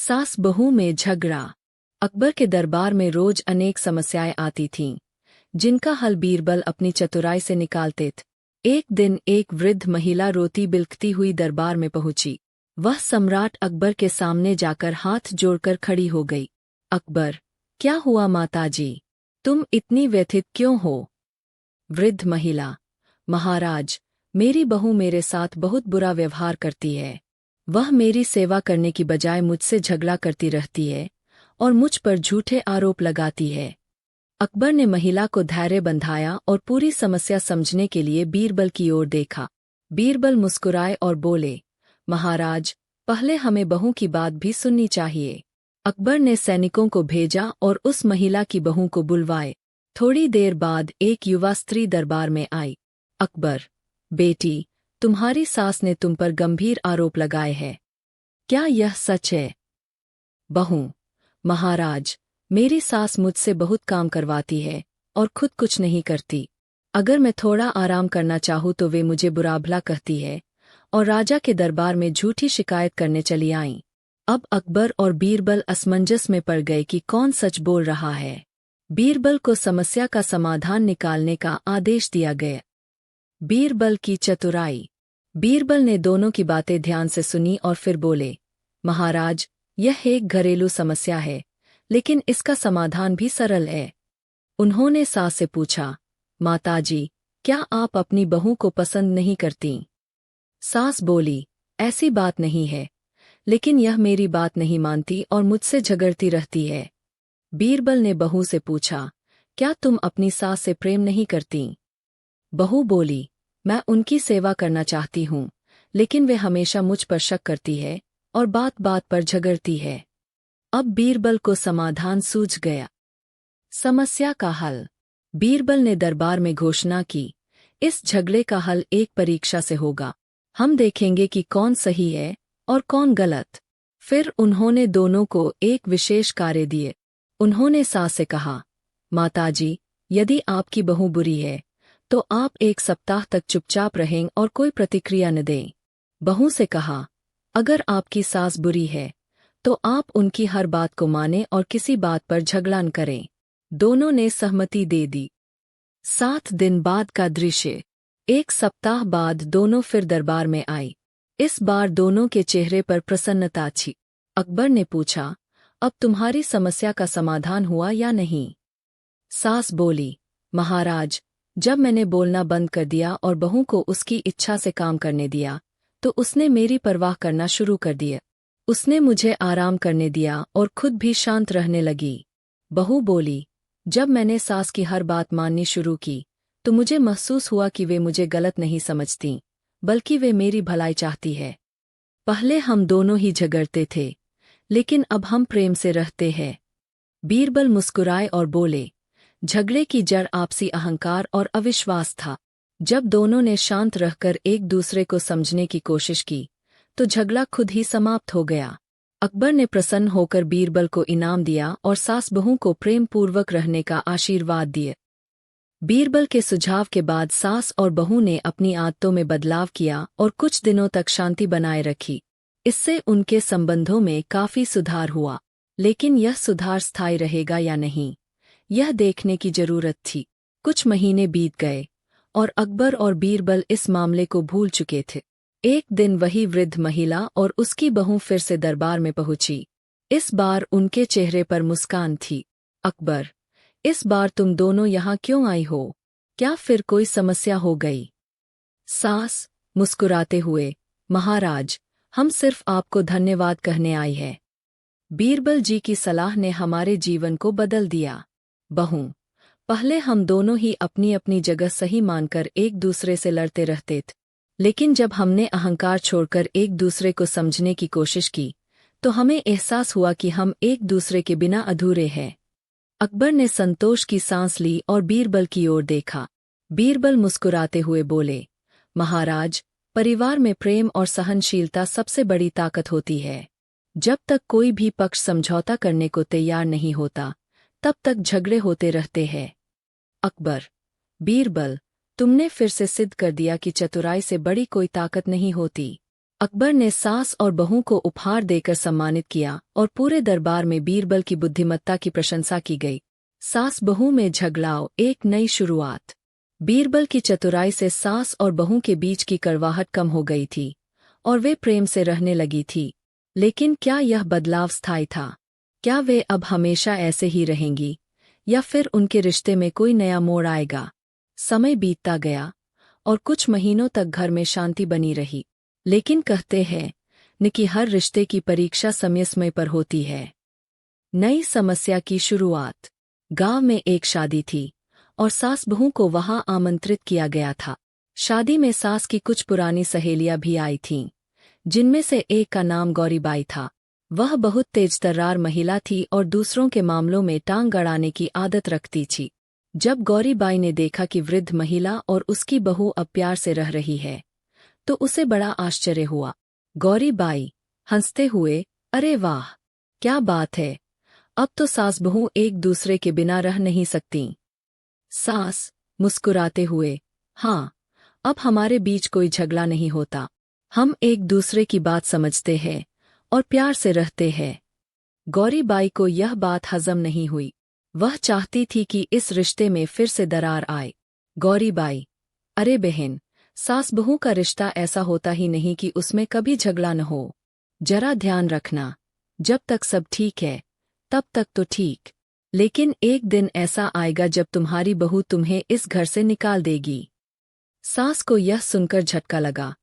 सास बहू में झगड़ा। अकबर के दरबार में रोज अनेक समस्याएं आती थीं, जिनका हल बीरबल अपनी चतुराई से निकालते थे। एक दिन एक वृद्ध महिला रोती बिलखती हुई दरबार में पहुंची। वह सम्राट अकबर के सामने जाकर हाथ जोड़कर खड़ी हो गई। अकबर, क्या हुआ माताजी? तुम इतनी व्यथित क्यों हो? वृद्ध महिला, महाराज, मेरी बहू मेरे साथ बहुत बुरा व्यवहार करती है। वह मेरी सेवा करने की बजाय मुझसे झगड़ा करती रहती है और मुझ पर झूठे आरोप लगाती है। अकबर ने महिला को धैर्य बंधाया और पूरी समस्या समझने के लिए बीरबल की ओर देखा। बीरबल मुस्कुराए और बोले, महाराज, पहले हमें बहू की बात भी सुननी चाहिए। अकबर ने सैनिकों को भेजा और उस महिला की बहू को बुलवाए। थोड़ी देर बाद एक युवा स्त्री दरबार में आई। अकबर, बेटी, तुम्हारी सास ने तुम पर गंभीर आरोप लगाए हैं। क्या यह सच है? बहू, महाराज, मेरी सास मुझसे बहुत काम करवाती है और खुद कुछ नहीं करती। अगर मैं थोड़ा आराम करना चाहूँ तो वे मुझे बुरा भला कहती है और राजा के दरबार में झूठी शिकायत करने चली आईं। अब अकबर और बीरबल असमंजस में पड़ गए कि कौन सच बोल रहा है। बीरबल को समस्या का समाधान निकालने का आदेश दिया गया। बीरबल की चतुराई। बीरबल ने दोनों की बातें ध्यान से सुनी और फिर बोले, महाराज, यह एक घरेलू समस्या है, लेकिन इसका समाधान भी सरल है। उन्होंने सास से पूछा, माताजी, क्या आप अपनी बहू को पसंद नहीं करती? सास बोली, ऐसी बात नहीं है, लेकिन यह मेरी बात नहीं मानती और मुझसे झगड़ती रहती है। बीरबल ने बहू से पूछा, क्या तुम अपनी सास से प्रेम नहीं करती? बहू बोली, मैं उनकी सेवा करना चाहती हूँ, लेकिन वे हमेशा मुझ पर शक करती है और बात बात पर झगड़ती है। अब बीरबल को समाधान सूझ गया। समस्या का हल। बीरबल ने दरबार में घोषणा की, इस झगड़े का हल एक परीक्षा से होगा। हम देखेंगे कि कौन सही है और कौन गलत। फिर उन्होंने दोनों को एक विशेष कार्य दिए। उन्होंने सास से कहा, माताजी, यदि आपकी बहू बुरी है तो आप एक सप्ताह तक चुपचाप रहें और कोई प्रतिक्रिया न दें। बहू से कहा, अगर आपकी सास बुरी है तो आप उनकी हर बात को मानें और किसी बात पर झगड़ा न करें। दोनों ने सहमति दे दी। 7 दिन बाद का दृश्य। एक सप्ताह बाद दोनों फिर दरबार में आई। इस बार दोनों के चेहरे पर प्रसन्नता थी। अकबर ने पूछा, अब तुम्हारी समस्या का समाधान हुआ या नहीं? सास बोली, महाराज, जब मैंने बोलना बंद कर दिया और बहू को उसकी इच्छा से काम करने दिया तो उसने मेरी परवाह करना शुरू कर दिया। उसने मुझे आराम करने दिया और खुद भी शांत रहने लगी। बहू बोली, जब मैंने सास की हर बात माननी शुरू की तो मुझे महसूस हुआ कि वे मुझे गलत नहीं समझती, बल्कि वे मेरी भलाई चाहती है। पहले हम दोनों ही झगड़ते थे, लेकिन अब हम प्रेम से रहते हैं। बीरबल मुस्कुराए और बोले, झगड़े की जड़ आपसी अहंकार और अविश्वास था। जब दोनों ने शांत रहकर एक दूसरे को समझने की कोशिश की तो झगड़ा खुद ही समाप्त हो गया। अकबर ने प्रसन्न होकर बीरबल को इनाम दिया और सास बहू को प्रेम पूर्वक रहने का आशीर्वाद दिए। बीरबल के सुझाव के बाद सास और बहू ने अपनी आदतों में बदलाव किया और कुछ दिनों तक शांति बनाए रखी। इससे उनके संबंधों में काफी सुधार हुआ, लेकिन यह सुधार स्थायी रहेगा या नहीं, यह देखने की जरूरत थी। कुछ महीने बीत गए और अकबर और बीरबल इस मामले को भूल चुके थे। एक दिन वही वृद्ध महिला और उसकी बहू फिर से दरबार में पहुंची। इस बार उनके चेहरे पर मुस्कान थी। अकबर, इस बार तुम दोनों यहाँ क्यों आई हो? क्या फिर कोई समस्या हो गई? सास मुस्कुराते हुए, महाराज, हम सिर्फ आपको धन्यवाद कहने आई है। बीरबल जी की सलाह ने हमारे जीवन को बदल दिया। बहू, पहले हम दोनों ही अपनी अपनी जगह सही मानकर एक दूसरे से लड़ते रहते थे, लेकिन जब हमने अहंकार छोड़कर एक दूसरे को समझने की कोशिश की तो हमें एहसास हुआ कि हम एक दूसरे के बिना अधूरे हैं। अकबर ने संतोष की सांस ली और बीरबल की ओर देखा। बीरबल मुस्कुराते हुए बोले, महाराज, परिवार में प्रेम और सहनशीलता सबसे बड़ी ताकत होती है। जब तक कोई भी पक्ष समझौता करने को तैयार नहीं होता तब तक झगड़े होते रहते हैं। अकबर, बीरबल, तुमने फिर से सिद्ध कर दिया कि चतुराई से बड़ी कोई ताकत नहीं होती। अकबर ने सास और बहू को उपहार देकर सम्मानित किया और पूरे दरबार में बीरबल की बुद्धिमत्ता की प्रशंसा की गई। सास बहू में झगड़ाओ, एक नई शुरुआत। बीरबल की चतुराई से सास और बहू के बीच की कड़वाहट कम हो गई थी और वे प्रेम से रहने लगी थी। लेकिन क्या यह बदलाव स्थायी था? क्या वे अब हमेशा ऐसे ही रहेंगी या फिर उनके रिश्ते में कोई नया मोड़ आएगा? समय बीतता गया और कुछ महीनों तक घर में शांति बनी रही। लेकिन कहते हैं न कि हर रिश्ते की परीक्षा समय पर होती है। नई समस्या की शुरुआत। गांव में एक शादी थी और सास बहू को वहां आमंत्रित किया गया था। शादी में सास की कुछ पुरानी सहेलियां भी आई थीं, जिनमें से एक का नाम गौरीबाई था। वह बहुत तेजतर्रार महिला थी और दूसरों के मामलों में टांग अड़ाने की आदत रखती थी। जब गौरीबाई ने देखा कि वृद्ध महिला और उसकी बहू अब प्यार से रह रही है, तो उसे बड़ा आश्चर्य हुआ। गौरीबाई हंसते हुए, अरे वाह, क्या बात है, अब तो सास बहू एक दूसरे के बिना रह नहीं सकती। सास मुस्कुराते हुए, हाँ, अब हमारे बीच कोई झगड़ा नहीं होता। हम एक दूसरे की बात समझते हैं और प्यार से रहते हैं। गौरीबाई को यह बात हजम नहीं हुई। वह चाहती थी कि इस रिश्ते में फिर से दरार आए। गौरीबाई, अरे बहन, सास बहू का रिश्ता ऐसा होता ही नहीं कि उसमें कभी झगड़ा न हो। जरा ध्यान रखना, जब तक सब ठीक है तब तक तो ठीक, लेकिन एक दिन ऐसा आएगा जब तुम्हारी बहू तुम्हें इस घर से निकाल देगी। सास को यह सुनकर झटका लगा,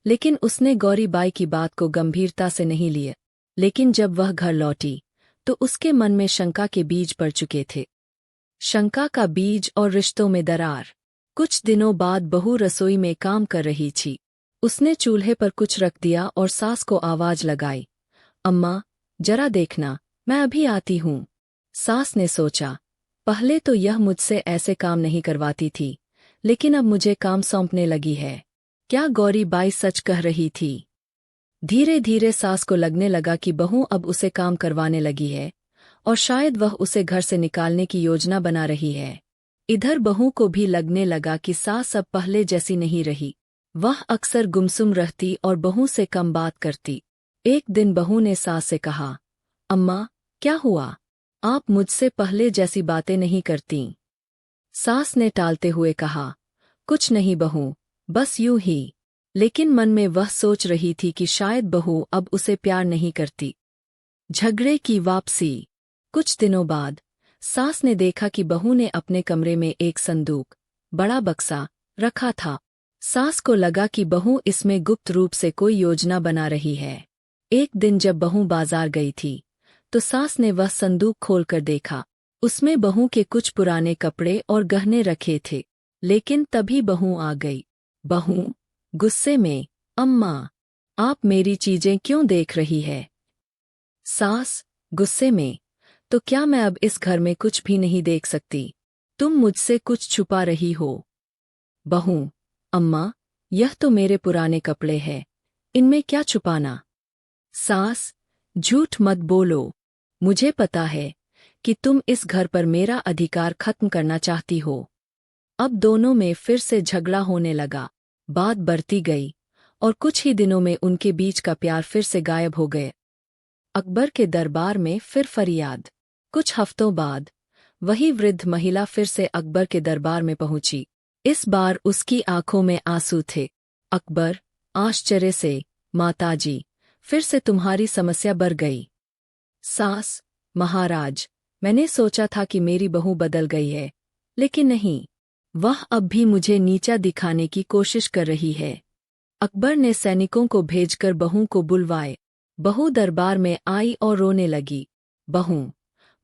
लेकिन उसने गौरीबाई की बात को गंभीरता से नहीं लिया। लेकिन जब वह घर लौटी तो उसके मन में शंका के बीज पड़ चुके थे। शंका का बीज और रिश्तों में दरार। कुछ दिनों बाद बहू रसोई में काम कर रही थी। उसने चूल्हे पर कुछ रख दिया और सास को आवाज लगाई, अम्मा, जरा देखना, मैं अभी आती हूँ। सास ने सोचा, पहले तो यह मुझसे ऐसे काम नहीं करवाती थी, लेकिन अब मुझे काम सौंपने लगी है। क्या गौरीबाई सच कह रही थी? धीरे धीरे सास को लगने लगा कि बहू अब उसे काम करवाने लगी है और शायद वह उसे घर से निकालने की योजना बना रही है। इधर बहू को भी लगने लगा कि सास अब पहले जैसी नहीं रही। वह अक्सर गुमसुम रहती और बहू से कम बात करती। एक दिन बहू ने सास से कहा, अम्मा, क्या हुआ? आप मुझसे पहले जैसी बातें नहीं करती। सास ने टालते हुए कहा, कुछ नहीं बहू, बस यूं ही। लेकिन मन में वह सोच रही थी कि शायद बहू अब उसे प्यार नहीं करती। झगड़े की वापसी। कुछ दिनों बाद सास ने देखा कि बहू ने अपने कमरे में एक संदूक, बड़ा बक्सा, रखा था। सास को लगा कि बहू इसमें गुप्त रूप से कोई योजना बना रही है। एक दिन जब बहू बाजार गई थी तो सास ने वह संदूक खोलकर देखा। उसमें बहू के कुछ पुराने कपड़े और गहने रखे थे। लेकिन तभी बहू आ गई। बहू गुस्से में, अम्मा, आप मेरी चीजें क्यों देख रही है? सास गुस्से में, तो क्या मैं अब इस घर में कुछ भी नहीं देख सकती? तुम मुझसे कुछ छुपा रही हो। बहू, अम्मा, यह तो मेरे पुराने कपड़े हैं, इनमें क्या छुपाना? सास, झूठ मत बोलो, मुझे पता है कि तुम इस घर पर मेरा अधिकार खत्म करना चाहती हो। अब दोनों में फिर से झगड़ा होने लगा। बात बढ़ती गई और कुछ ही दिनों में उनके बीच का प्यार फिर से गायब हो गए। अकबर के दरबार में फिर फरियाद। कुछ हफ्तों बाद वही वृद्ध महिला फिर से अकबर के दरबार में पहुंची। इस बार उसकी आंखों में आंसू थे। अकबर आश्चर्य से, माताजी, फिर से तुम्हारी समस्या बढ़ गई। सास, महाराज, मैंने सोचा था कि मेरी बहू बदल गई है, लेकिन नहीं, वह अब भी मुझे नीचा दिखाने की कोशिश कर रही है। अकबर ने सैनिकों को भेजकर बहू को बुलवाए। बहू दरबार में आई और रोने लगी। बहू,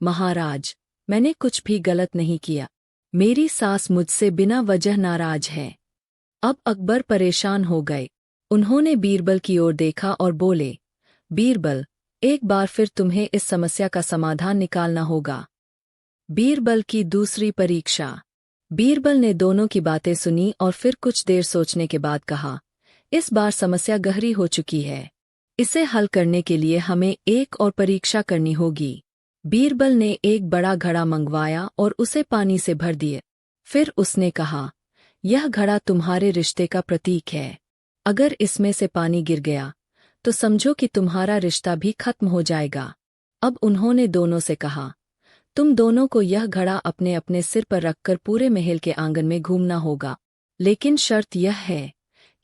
महाराज, मैंने कुछ भी गलत नहीं किया। मेरी सास मुझसे बिना वजह नाराज है। अब अकबर परेशान हो गए। उन्होंने बीरबल की ओर देखा और बोले, बीरबल, एक बार फिर तुम्हें इस समस्या का समाधान निकालना होगा। बीरबल की दूसरी परीक्षा। बीरबल ने दोनों की बातें सुनी और फिर कुछ देर सोचने के बाद कहा, इस बार समस्या गहरी हो चुकी है। इसे हल करने के लिए हमें एक और परीक्षा करनी होगी। बीरबल ने एक बड़ा घड़ा मंगवाया और उसे पानी से भर दिए। फिर उसने कहा, यह घड़ा तुम्हारे रिश्ते का प्रतीक है। अगर इसमें से पानी गिर गया तो समझो कि तुम्हारा रिश्ता भी खत्म हो जाएगा। अब उन्होंने दोनों से कहा, तुम दोनों को यह घड़ा अपने अपने सिर पर रखकर पूरे महल के आंगन में घूमना होगा, लेकिन शर्त यह है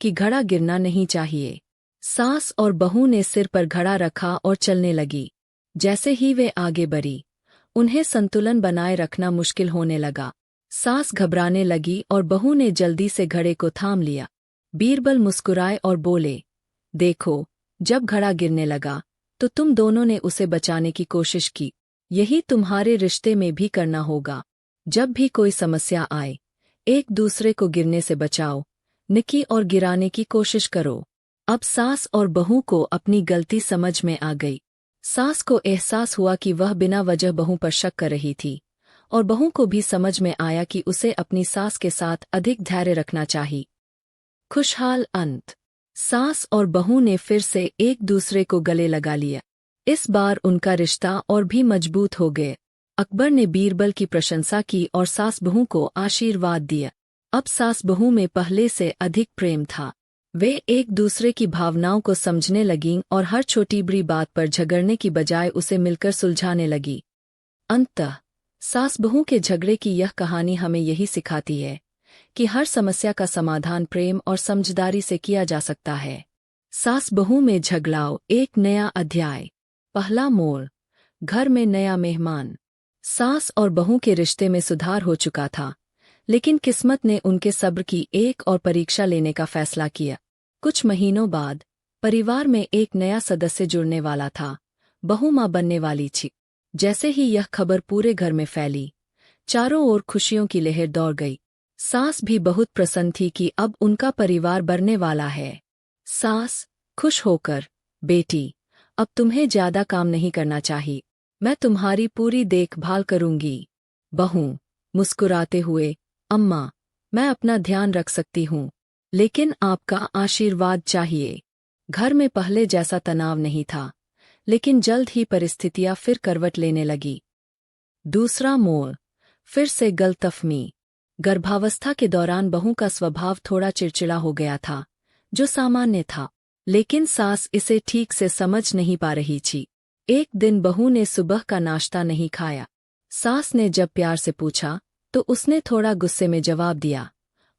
कि घड़ा गिरना नहीं चाहिए। सास और बहू ने सिर पर घड़ा रखा और चलने लगी। जैसे ही वे आगे बढ़ी, उन्हें संतुलन बनाए रखना मुश्किल होने लगा। सास घबराने लगी और बहू ने जल्दी से घड़े को थाम लिया। बीरबल मुस्कुराए और बोले, देखो, जब घड़ा गिरने लगा तो तुम दोनों ने उसे बचाने की कोशिश की। यही तुम्हारे रिश्ते में भी करना होगा। जब भी कोई समस्या आए, एक दूसरे को गिरने से बचाओ, निकी और गिराने की कोशिश करो। अब सास और बहू को अपनी गलती समझ में आ गई। सास को एहसास हुआ कि वह बिना वजह बहू पर शक कर रही थी, और बहू को भी समझ में आया कि उसे अपनी सास के साथ अधिक धैर्य रखना चाहिए। खुशहाल अंत। सास और बहू ने फिर से एक दूसरे को गले लगा लिया। इस बार उनका रिश्ता और भी मजबूत हो गए। अकबर ने बीरबल की प्रशंसा की और सास बहू को आशीर्वाद दिया। अब सास बहू में पहले से अधिक प्रेम था। वे एक दूसरे की भावनाओं को समझने लगीं और हर छोटी बड़ी बात पर झगड़ने की बजाय उसे मिलकर सुलझाने लगी। अंततः सास बहू के झगड़े की यह कहानी हमें यही सिखाती है कि हर समस्या का समाधान प्रेम और समझदारी से किया जा सकता है। सास बहू में झगड़ाओ, एक नया अध्याय। पहला मोड़, घर में नया मेहमान। सास और बहू के रिश्ते में सुधार हो चुका था, लेकिन किस्मत ने उनके सब्र की एक और परीक्षा लेने का फैसला किया। कुछ महीनों बाद परिवार में एक नया सदस्य जुड़ने वाला था। बहू मां बनने वाली थी। जैसे ही यह खबर पूरे घर में फैली, चारों ओर खुशियों की लहर दौड़ गई। सास भी बहुत प्रसन्न थी कि अब उनका परिवार बढ़ने वाला है। सास खुश होकर, बेटी, अब तुम्हें ज्यादा काम नहीं करना चाहिए, मैं तुम्हारी पूरी देखभाल करूंगी। बहू मुस्कुराते हुए, अम्मा, मैं अपना ध्यान रख सकती हूँ, लेकिन आपका आशीर्वाद चाहिए। घर में पहले जैसा तनाव नहीं था, लेकिन जल्द ही परिस्थितियां फिर करवट लेने लगी। दूसरा मोड़, फिर से गलतफहमी। गर्भावस्था के दौरान बहू का स्वभाव थोड़ा चिड़चिड़ा हो गया था, जो सामान्य था, लेकिन सास इसे ठीक से समझ नहीं पा रही थी। एक दिन बहू ने सुबह का नाश्ता नहीं खाया। सास ने जब प्यार से पूछा तो उसने थोड़ा गुस्से में जवाब दिया,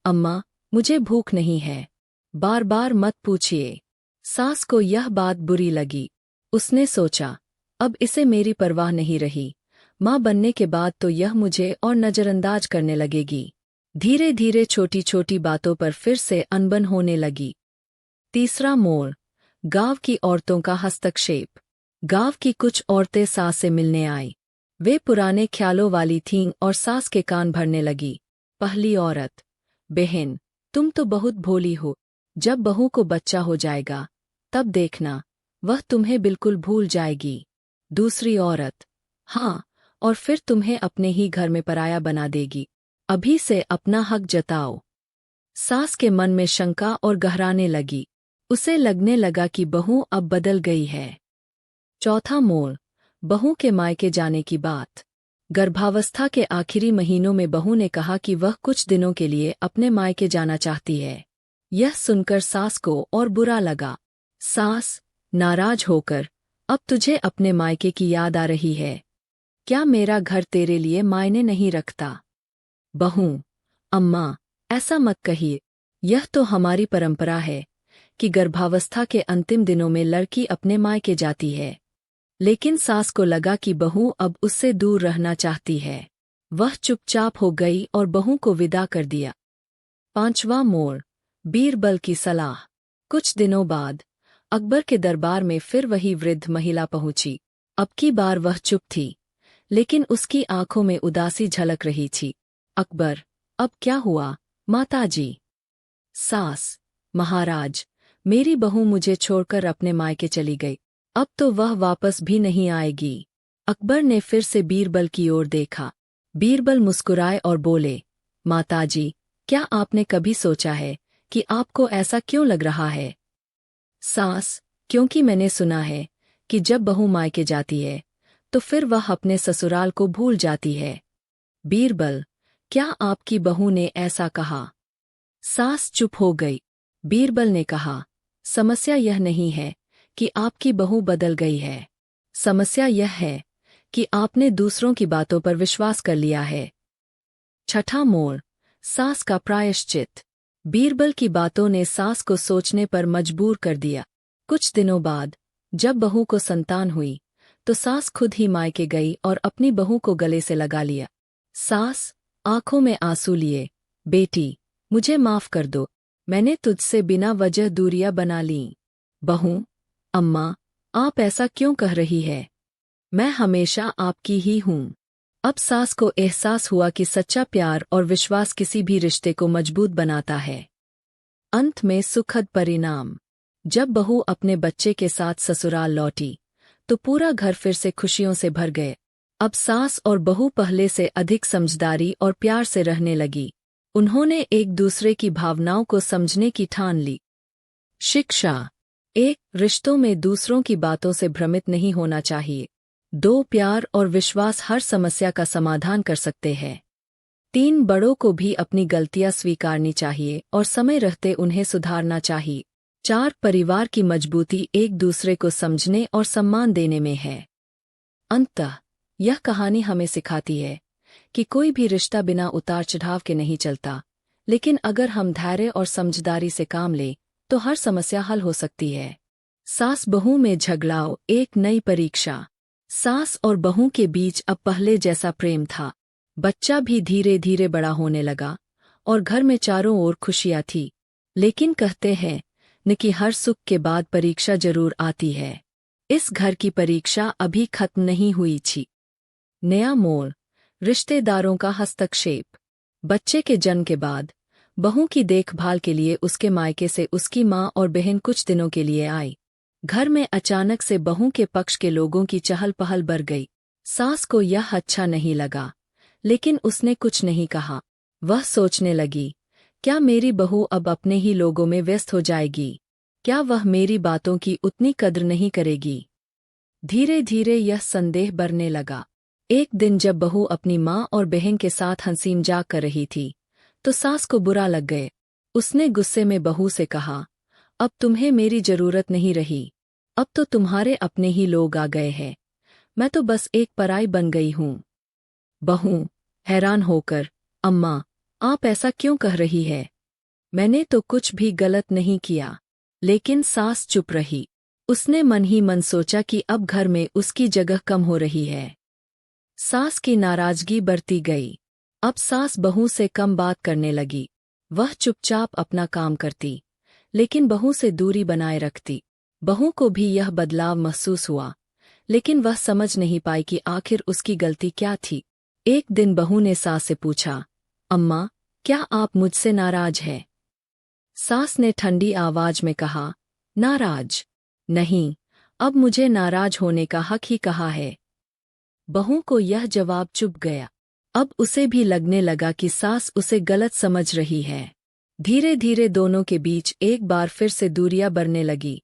अम्मा, मुझे भूख नहीं है। बार बार मत पूछिए। सास को यह बात बुरी लगी। उसने सोचा, अब इसे मेरी परवाह नहीं रही, माँ बनने के बाद तो यह मुझे और नजरअंदाज करने लगेगी। धीरे धीरे छोटी छोटी बातों पर फिर से अनबन होने लगी। तीसरा मोड़, गांव की औरतों का हस्तक्षेप। गांव की कुछ औरतें सास से मिलने आई। वे पुराने ख्यालों वाली थीं और सास के कान भरने लगी। पहली औरत, बहन, तुम तो बहुत भोली हो, जब बहू को बच्चा हो जाएगा तब देखना, वह तुम्हें बिल्कुल भूल जाएगी। दूसरी औरत, हाँ, और फिर तुम्हें अपने ही घर में पराया बना देगी। अभी से अपना हक जताओ। सास के मन में शंका और गहराने लगी। उसे लगने लगा कि बहू अब बदल गई है। चौथा मोड़, बहू के मायके जाने की बात। गर्भावस्था के आखिरी महीनों में बहू ने कहा कि वह कुछ दिनों के लिए अपने मायके जाना चाहती है। यह सुनकर सास को और बुरा लगा। सास, नाराज होकर, अब तुझे अपने मायके की याद आ रही है? क्या मेरा घर तेरे लिए मायने नहीं रखता? बहू, अम्मा, ऐसा मत कहिए। यह तो हमारी परंपरा है कि गर्भावस्था के अंतिम दिनों में लड़की अपने मायके जाती है। लेकिन सास को लगा कि बहू अब उससे दूर रहना चाहती है। वह चुपचाप हो गई और बहू को विदा कर दिया। पांचवां मोड़, बीरबल की सलाह। कुछ दिनों बाद अकबर के दरबार में फिर वही वृद्ध महिला पहुंची। अब की बार वह चुप थी, लेकिन उसकी आंखों में उदासी झलक रही थी। अकबर, अब क्या हुआ, माताजी? सास, महाराज, मेरी बहू मुझे छोड़कर अपने मायके चली गई। अब तो वह वापस भी नहीं आएगी। अकबर ने फिर से बीरबल की ओर देखा। बीरबल मुस्कुराए और बोले, माताजी, क्या आपने कभी सोचा है कि आपको ऐसा क्यों लग रहा है? सास, क्योंकि मैंने सुना है कि जब बहू मायके जाती है तो फिर वह अपने ससुराल को भूल जाती है। बीरबल, क्या आपकी बहू ने ऐसा कहा? सास चुप हो गई। बीरबल ने कहा, समस्या यह नहीं है कि आपकी बहू बदल गई है। समस्या यह है कि आपने दूसरों की बातों पर विश्वास कर लिया है। छठा मोड़, सास का प्रायश्चित। बीरबल की बातों ने सास को सोचने पर मजबूर कर दिया। कुछ दिनों बाद जब बहू को संतान हुई तो सास खुद ही मायके गई और अपनी बहू को गले से लगा लिया। सास आंखों में आंसू लिए, बेटी मुझे माफ कर दो, मैंने तुझसे बिना वजह दूरियां बना लीं। बहू, अम्मा आप ऐसा क्यों कह रही है, मैं हमेशा आपकी ही हूँ। अब सास को एहसास हुआ कि सच्चा प्यार और विश्वास किसी भी रिश्ते को मजबूत बनाता है। अंत में सुखद परिणाम। जब बहू अपने बच्चे के साथ ससुराल लौटी तो पूरा घर फिर से खुशियों से भर गए। अब सास और बहू पहले से अधिक समझदारी और प्यार से रहने लगी। उन्होंने एक दूसरे की भावनाओं को समझने की ठान ली। शिक्षा। 1. रिश्तों में दूसरों की बातों से भ्रमित नहीं होना चाहिए। 2. प्यार और विश्वास हर समस्या का समाधान कर सकते हैं। 3. बड़ों को भी अपनी गलतियां स्वीकारनी चाहिए और समय रहते उन्हें सुधारना चाहिए। 4. परिवार की मजबूती एक दूसरे को समझने और सम्मान देने में है। अंततः यह कहानी हमें सिखाती है कि कोई भी रिश्ता बिना उतार चढ़ाव के नहीं चलता, लेकिन अगर हम धैर्य और समझदारी से काम लें तो हर समस्या हल हो सकती है। सास बहू में झगड़ाओ एक नई परीक्षा। सास और बहू के बीच अब पहले जैसा प्रेम था। बच्चा भी धीरे धीरे बड़ा होने लगा और घर में चारों ओर खुशियां थी। लेकिन कहते हैं न कि हर सुख के बाद परीक्षा जरूर आती है। इस घर की परीक्षा अभी खत्म नहीं हुई थी। नया मोड़, रिश्तेदारों का हस्तक्षेप। बच्चे के जन्म के बाद बहू की देखभाल के लिए उसके मायके से उसकी माँ और बहन कुछ दिनों के लिए आई। घर में अचानक से बहू के पक्ष के लोगों की चहल पहल बढ़ गई। सास को यह अच्छा नहीं लगा, लेकिन उसने कुछ नहीं कहा। वह सोचने लगी, क्या मेरी बहू अब अपने ही लोगों में व्यस्त हो जाएगी? क्या वह मेरी बातों की उतनी कद्र नहीं करेगी? धीरे धीरे यह संदेह बढ़ने लगा। एक दिन जब बहू अपनी माँ और बहन के साथ हंसी मजाक कर रही थी तो सास को बुरा लग गए। उसने गुस्से में बहू से कहा, अब तुम्हें मेरी जरूरत नहीं रही, अब तो तुम्हारे अपने ही लोग आ गए हैं, मैं तो बस एक पराई बन गई हूँ। बहू हैरान होकर, अम्मा आप ऐसा क्यों कह रही है, मैंने तो कुछ भी गलत नहीं किया। लेकिन सास चुप रही। उसने मन ही मन सोचा कि अब घर में उसकी जगह कम हो रही है। सास की नाराजगी बढ़ती गई। अब सास बहू से कम बात करने लगी। वह चुपचाप अपना काम करती, लेकिन बहू से दूरी बनाए रखती। बहू को भी यह बदलाव महसूस हुआ, लेकिन वह समझ नहीं पाई कि आखिर उसकी गलती क्या थी। एक दिन बहू ने सास से पूछा, अम्मा क्या आप मुझसे नाराज हैं? सास ने ठंडी आवाज में कहा, नाराज नहीं, अब मुझे नाराज होने का हक ही कहा है। बहू को यह जवाब चुभ गया। अब उसे भी लगने लगा कि सास उसे गलत समझ रही है। धीरे धीरे दोनों के बीच एक बार फिर से दूरियां बढ़ने लगी।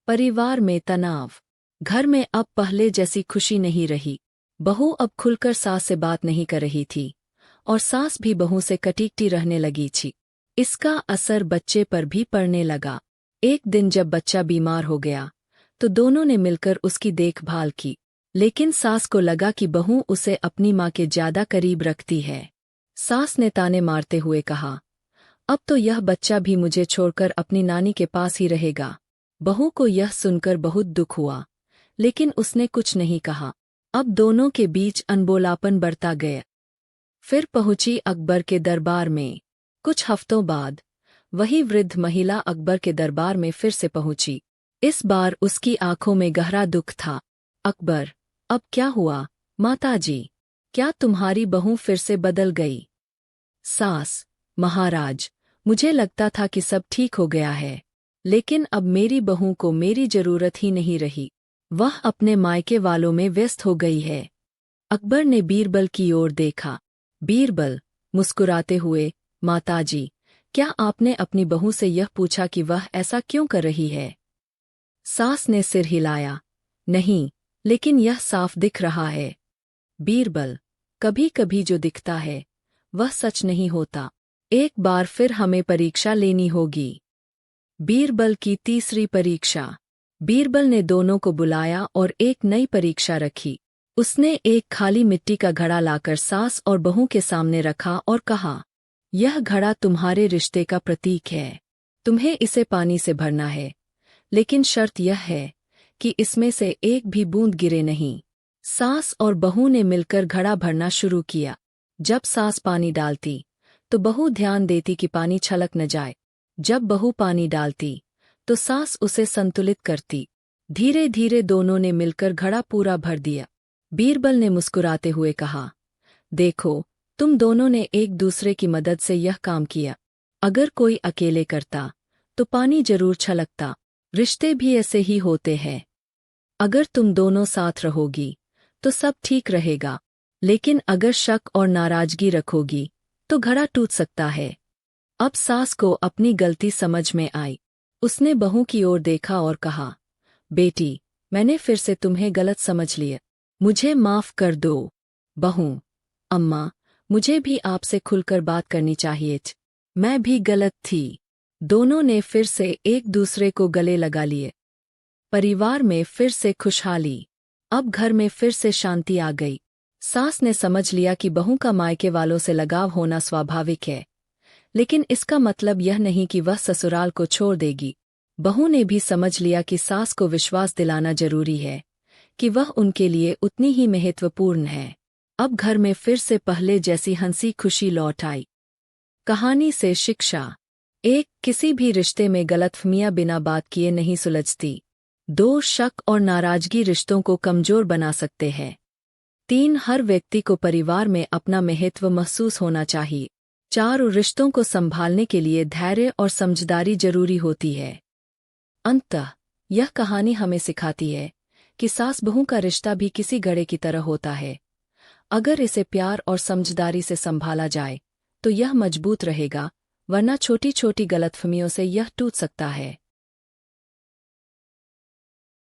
परिवार में तनाव। घर में अब पहले जैसी खुशी नहीं रही। बहू अब खुलकर सास से बात नहीं कर रही थी और सास भी बहू से कटीकटी रहने लगी थी। इसका असर बच्चे पर भी पड़ने लगा। एक दिन जब बच्चा बीमार हो गया तो दोनों ने मिलकर उसकी देखभाल की, लेकिन सास को लगा कि बहू उसे अपनी माँ के ज्यादा करीब रखती है। सास ने ताने मारते हुए कहा, अब तो यह बच्चा भी मुझे छोड़कर अपनी नानी के पास ही रहेगा। बहू को यह सुनकर बहुत दुख हुआ, लेकिन उसने कुछ नहीं कहा। अब दोनों के बीच अनबोलापन बढ़ता गया। फिर पहुंची अकबर के दरबार में। कुछ हफ्तों बाद वही वृद्ध महिला अकबर के दरबार में फिर से पहुंची। इस बार उसकी आंखों में गहरा दुख था। अकबर, अब क्या हुआ माताजी, क्या तुम्हारी बहू फिर से बदल गई? सास, महाराज, मुझे लगता था कि सब ठीक हो गया है, लेकिन अब मेरी बहू को मेरी जरूरत ही नहीं रही। वह अपने मायके वालों में व्यस्त हो गई है। अकबर ने बीरबल की ओर देखा। बीरबल मुस्कुराते हुए, माताजी, क्या आपने अपनी बहू से यह पूछा कि वह ऐसा क्यों कर रही है? सास ने सिर हिलाया, नहीं, लेकिन यह साफ दिख रहा है। बीरबल, कभी कभी जो दिखता है वह सच नहीं होता। एक बार फिर हमें परीक्षा लेनी होगी। बीरबल की तीसरी परीक्षा। बीरबल ने दोनों को बुलाया और एक नई परीक्षा रखी। उसने एक खाली मिट्टी का घड़ा लाकर सास और बहू के सामने रखा और कहा, यह घड़ा तुम्हारे रिश्ते का प्रतीक है। तुम्हें इसे पानी से भरना है, लेकिन शर्त यह है कि इसमें से एक भी बूंद गिरे नहीं। सास और बहू ने मिलकर घड़ा भरना शुरू किया। जब सास पानी डालती तो बहू ध्यान देती कि पानी छलक न जाए। जब बहू पानी डालती तो सास उसे संतुलित करती। धीरे धीरे दोनों ने मिलकर घड़ा पूरा भर दिया। बीरबल ने मुस्कुराते हुए कहा, देखो, तुम दोनों ने एक दूसरे की मदद से यह काम किया। अगर कोई अकेले करता तो पानी जरूर छलकता। रिश्ते भी ऐसे ही होते हैं। अगर तुम दोनों साथ रहोगी तो सब ठीक रहेगा, लेकिन अगर शक और नाराजगी रखोगी तो घड़ा टूट सकता है। अब सास को अपनी गलती समझ में आई। उसने बहू की ओर देखा और कहा, बेटी, मैंने फिर से तुम्हें गलत समझ लिया। मुझे माफ कर दो। बहू, अम्मा, मुझे भी आपसे खुलकर बात करनी चाहिए। मैं भी गलत थी। दोनों ने फिर से एक दूसरे को गले लगा लिए। परिवार में फिर से खुशहाली। अब घर में फिर से शांति आ गई। सास ने समझ लिया कि बहू का मायके वालों से लगाव होना स्वाभाविक है, लेकिन इसका मतलब यह नहीं कि वह ससुराल को छोड़ देगी। बहू ने भी समझ लिया कि सास को विश्वास दिलाना जरूरी है कि वह उनके लिए उतनी ही महत्वपूर्ण है। अब घर में फिर से पहले जैसी हंसी खुशी लौट आई। कहानी से शिक्षा। 1. किसी भी रिश्ते में गलतफहमियां बिना बात किए नहीं सुलझती। 2. शक और नाराजगी रिश्तों को कमजोर बना सकते हैं। 3. हर व्यक्ति को परिवार में अपना महत्व महसूस होना चाहिए। 4. रिश्तों को संभालने के लिए धैर्य और समझदारी जरूरी होती है। अंततः यह कहानी हमें सिखाती है कि सास बहू का रिश्ता भी किसी घड़े की तरह होता है। अगर इसे प्यार और समझदारी से संभाला जाए तो यह मजबूत रहेगा, वरना छोटी छोटी गलतफहमियों से यह टूट सकता है।